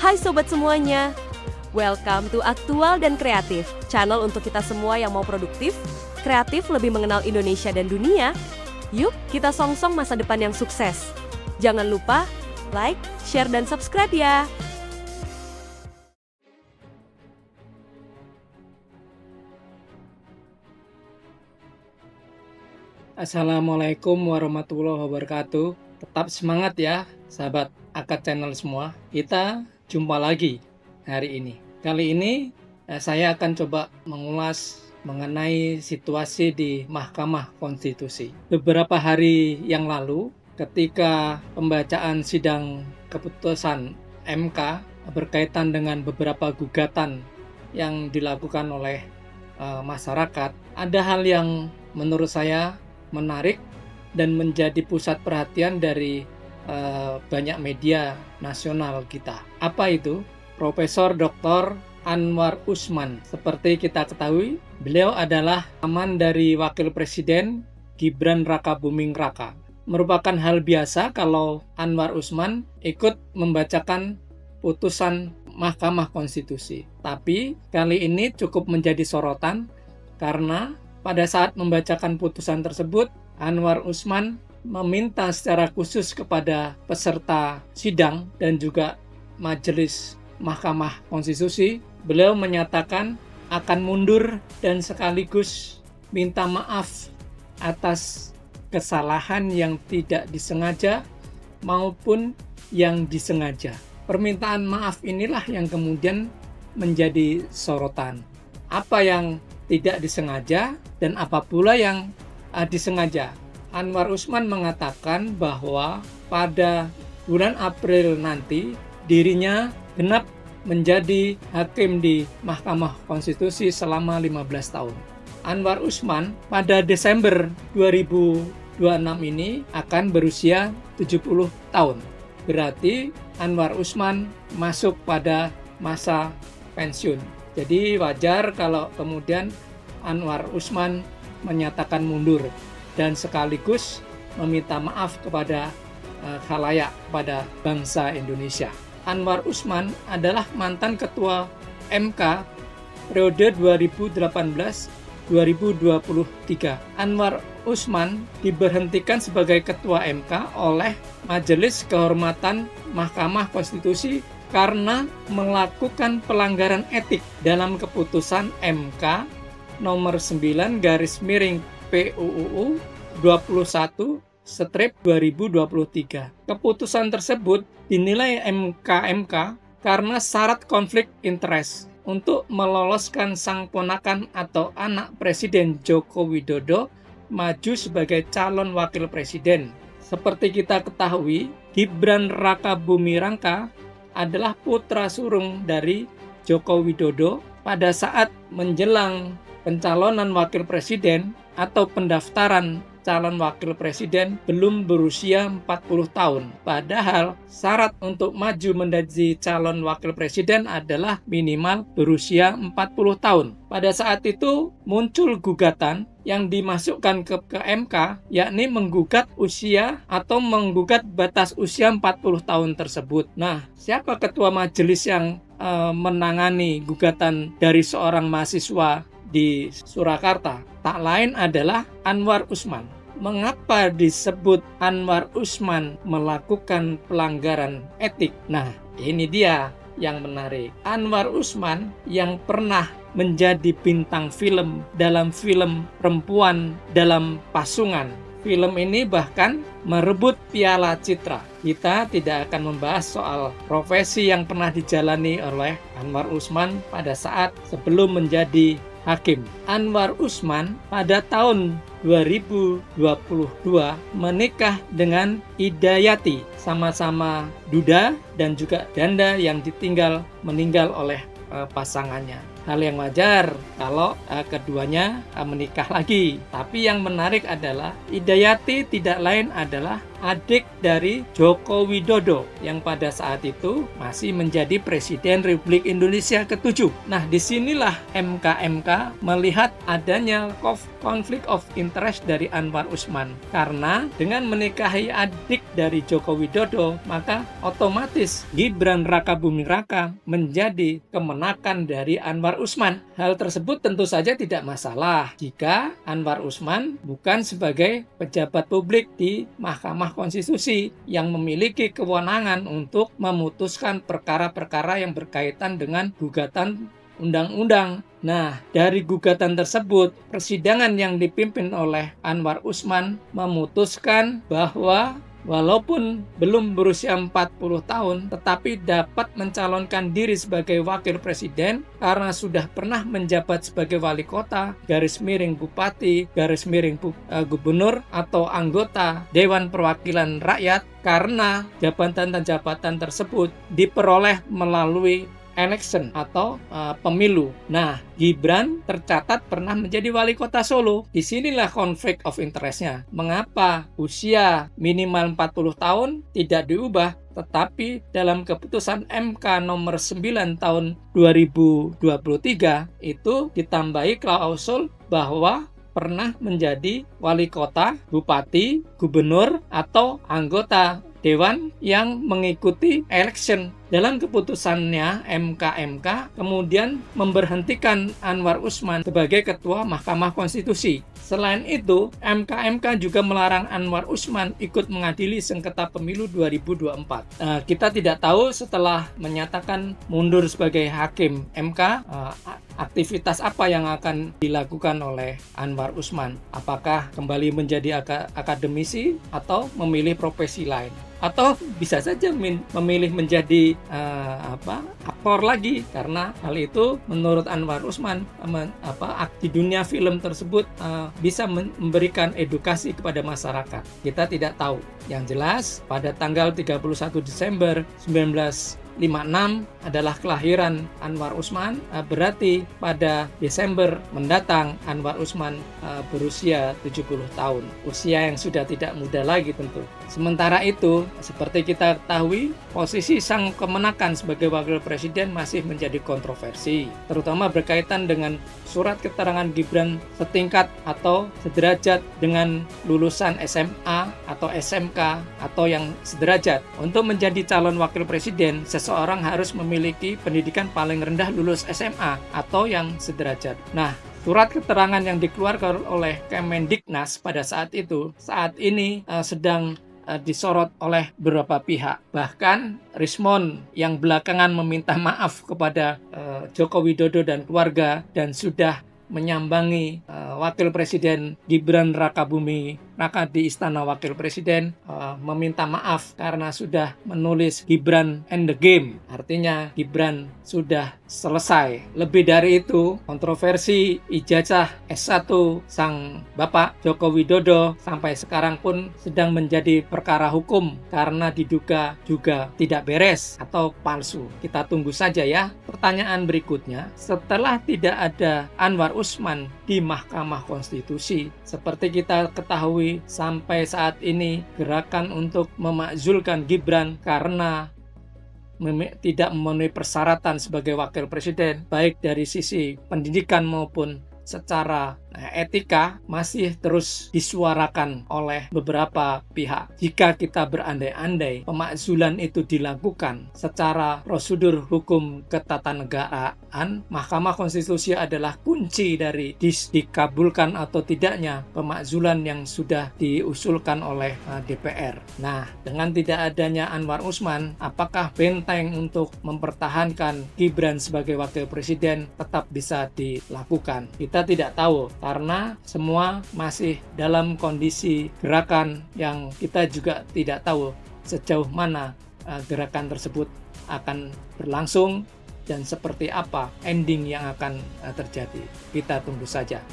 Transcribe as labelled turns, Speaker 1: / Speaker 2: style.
Speaker 1: Hai sobat semuanya, welcome to Aktual dan Kreatif, channel untuk kita semua yang mau produktif, kreatif lebih mengenal Indonesia dan dunia. Yuk kita song-song masa depan yang sukses. Jangan lupa like, share, dan subscribe ya.
Speaker 2: Assalamualaikum warahmatullahi wabarakatuh. Tetap semangat ya, sahabat Akad Channel semua. Kita jumpa lagi hari ini. Kali ini saya akan coba mengulas mengenai situasi di Mahkamah Konstitusi. Beberapa hari yang lalu, ketika pembacaan sidang keputusan MK berkaitan dengan beberapa gugatan yang dilakukan oleh masyarakat, ada hal yang menurut saya menarik dan menjadi pusat perhatian dari banyak media nasional kita. Apa itu? Profesor Dr. Anwar Usman. Seperti kita ketahui, beliau adalah paman dari Wakil Presiden Gibran Rakabuming Raka. Merupakan hal biasa kalau Anwar Usman ikut membacakan putusan Mahkamah Konstitusi. Tapi kali ini cukup menjadi sorotan karena pada saat membacakan putusan tersebut, Anwar Usman meminta secara khusus kepada peserta sidang dan juga majelis Mahkamah Konstitusi. Beliau menyatakan akan mundur dan sekaligus minta maaf atas kesalahan yang tidak disengaja maupun yang disengaja. Permintaan maaf inilah yang kemudian menjadi sorotan. Apa yang tidak disengaja dan apa pula yang disengaja? Anwar Usman mengatakan bahwa pada bulan April nanti dirinya genap menjadi hakim di Mahkamah Konstitusi selama 15 tahun. Anwar Usman pada Desember 2026 ini akan berusia 70 tahun. Berarti Anwar Usman masuk pada masa pensiun. Jadi wajar kalau kemudian Anwar Usman menyatakan mundur dan sekaligus meminta maaf kepada khalayak, pada bangsa Indonesia. Anwar Usman adalah mantan ketua MK periode 2018-2023. Anwar Usman diberhentikan sebagai ketua MK oleh Majelis Kehormatan Mahkamah Konstitusi karena melakukan pelanggaran etik dalam keputusan MK nomor 9/PUUU 21/2023. Keputusan tersebut dinilai MK karena syarat konflik interest untuk meloloskan sang ponakan atau anak Presiden Joko Widodo maju sebagai calon wakil presiden. Seperti kita ketahui, Gibran Rakabuming Raka adalah putra sulung dari Joko Widodo. Pada saat menjelang pencalonan wakil presiden atau pendaftaran calon wakil presiden belum berusia 40 tahun. Padahal syarat untuk maju menjadi calon wakil presiden adalah minimal berusia 40 tahun. Pada saat itu muncul gugatan yang dimasukkan ke MK, yakni menggugat usia atau menggugat batas usia 40 tahun tersebut. Nah, siapa ketua majelis yang menangani gugatan dari seorang mahasiswa di Surakarta? Tak lain adalah Anwar Usman. Mengapa disebut Anwar Usman melakukan pelanggaran etik? Nah, ini dia yang menarik. Anwar Usman yang pernah menjadi bintang film dalam film Perempuan dalam Pasungan. Film ini bahkan merebut Piala Citra. Kita tidak akan membahas soal profesi yang pernah dijalani oleh Anwar Usman pada saat sebelum menjadi hakim. Anwar Usman pada tahun 2022 menikah dengan Hidayati, sama-sama duda dan juga janda yang ditinggal meninggal oleh pasangannya. Hal yang wajar kalau keduanya menikah lagi. Tapi yang menarik adalah Hidayati tidak lain adalah adik dari Joko Widodo yang pada saat itu masih menjadi Presiden Republik Indonesia ke-7. Nah, disinilah MK melihat adanya konflik of interest dari Anwar Usman, karena dengan menikahi adik dari Joko Widodo maka otomatis Gibran Rakabuming Raka menjadi kemenakan dari Anwar Usman. Hal tersebut tentu saja tidak masalah jika Anwar Usman bukan sebagai pejabat publik di Mahkamah Konstitusi yang memiliki kewenangan untuk memutuskan perkara-perkara yang berkaitan dengan gugatan undang-undang. Nah, dari gugatan tersebut, persidangan yang dipimpin oleh Anwar Usman memutuskan bahwa walaupun belum berusia 40 tahun, tetapi dapat mencalonkan diri sebagai wakil presiden karena sudah pernah menjabat sebagai wali kota, garis miring bupati, garis miring gubernur, atau anggota Dewan Perwakilan Rakyat, karena jabatan-jabatan tersebut diperoleh melalui election atau pemilu. Nah, Gibran tercatat pernah menjadi wali kota Solo. Disinilah konflik of interest-nya. Mengapa usia minimal 40 tahun tidak diubah, tetapi dalam keputusan MK nomor 9 tahun 2023 itu ditambahi klausul bahwa pernah menjadi wali kota, bupati, gubernur, atau anggota dewan yang mengikuti election. Dalam keputusannya, MK kemudian memberhentikan Anwar Usman sebagai Ketua Mahkamah Konstitusi. Selain itu, MK juga melarang Anwar Usman ikut mengadili sengketa pemilu 2024. Kita tidak tahu setelah menyatakan mundur sebagai hakim MK, aktivitas apa yang akan dilakukan oleh Anwar Usman. Apakah kembali menjadi akademisi atau memilih profesi lain? Atau bisa saja memilih menjadi aktor lagi, karena hal itu menurut Anwar Usman di dunia film tersebut bisa memberikan edukasi kepada masyarakat. Kita tidak tahu. Yang jelas pada tanggal 31 Desember 1956 adalah kelahiran Anwar Usman, berarti pada Desember mendatang Anwar Usman berusia 70 tahun. Usia yang sudah tidak muda lagi tentu. Sementara itu, seperti kita ketahui, posisi sang kemenakan sebagai wakil presiden masih menjadi kontroversi, terutama berkaitan dengan surat keterangan Gibran setingkat atau sederajat dengan lulusan SMA atau SMK atau yang sederajat. Untuk menjadi calon wakil presiden, seseorang harus memiliki pendidikan paling rendah lulus SMA atau yang sederajat. Nah, surat keterangan yang dikeluarkan oleh Kemendiknas pada saat ini sedang disorot oleh beberapa pihak. Bahkan Rismond yang belakangan meminta maaf kepada Joko Widodo dan keluarga dan sudah menyambangi Wakil Presiden Gibran Rakabuming Raka di Istana Wakil Presiden, meminta maaf karena sudah menulis Gibran end the game. Artinya Gibran sudah selesai. Lebih dari itu, kontroversi ijazah S1 sang Bapak Joko Widodo sampai sekarang pun sedang menjadi perkara hukum karena diduga juga tidak beres atau palsu. Kita tunggu saja ya. Pertanyaan berikutnya, setelah tidak ada Anwar Usman di Mahkamah Konstitusi, seperti kita ketahui sampai saat ini gerakan untuk memakzulkan Gibran karena tidak memenuhi persyaratan sebagai wakil presiden, baik dari sisi pendidikan maupun secara etika, masih terus disuarakan oleh beberapa pihak. Jika kita berandai-andai pemakzulan itu dilakukan secara prosedur hukum ketatanegaraan, Mahkamah Konstitusi adalah kunci dari dikabulkan atau tidaknya pemakzulan yang sudah diusulkan oleh DPR. Nah, dengan tidak adanya Anwar Usman, apakah benteng untuk mempertahankan Gibran sebagai wakil presiden tetap bisa dilakukan? Kita tidak tahu, karena semua masih dalam kondisi gerakan yang kita juga tidak tahu sejauh mana gerakan tersebut akan berlangsung dan seperti apa ending yang akan terjadi. Kita tunggu saja.